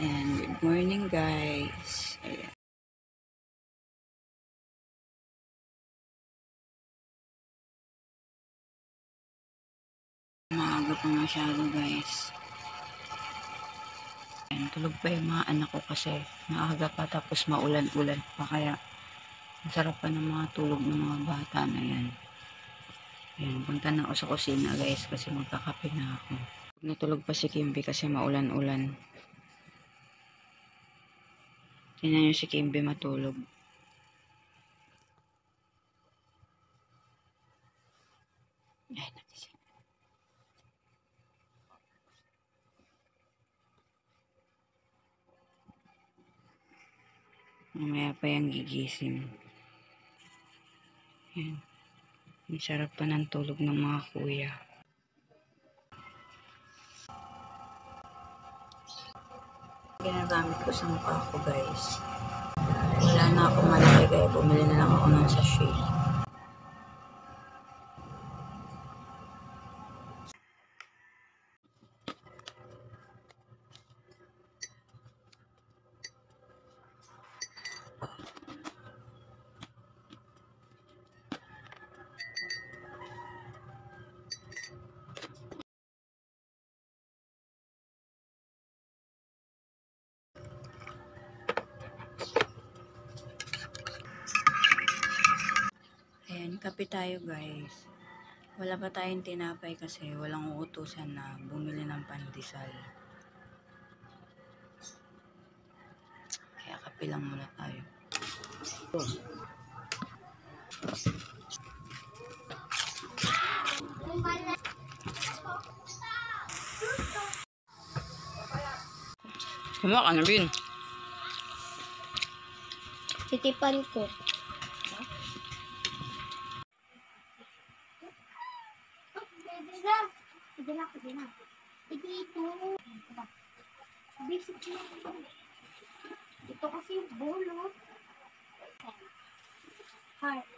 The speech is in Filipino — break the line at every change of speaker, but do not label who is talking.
And good morning guys. Ayan. Maaga pa masyado guys. Ayan, tulog pa yung mga anak ko kasi maaga pa tapos maulan-ulan pa kaya masarap pa ng mga tulog ng mga bata na yan. Ayan, punta na ako sa kusina guys kasi magkakape na ako. Natulog pa si Kimby kasi maulan-ulan. Tingnan nyo si Kimby matulog. Ayan, natin. Mamaya pa yung gigising. Ayan. Ang sarap pa ng tulog ng mga kuya. Ginagamit ko sa mukha ko guys. Wala na ako malaki kaya bumili na lang ako ng sachet. Ayan, kape tayo guys. Wala pa tayong tinapay kasi walang uutusan na bumili ng pandesal. Kaya kape lang muna tayo. Kumawa ka na, Bin.
Titipan ko. Pwede na. Pwede ito. Basic na. Ito kasi yung bolo. Heart.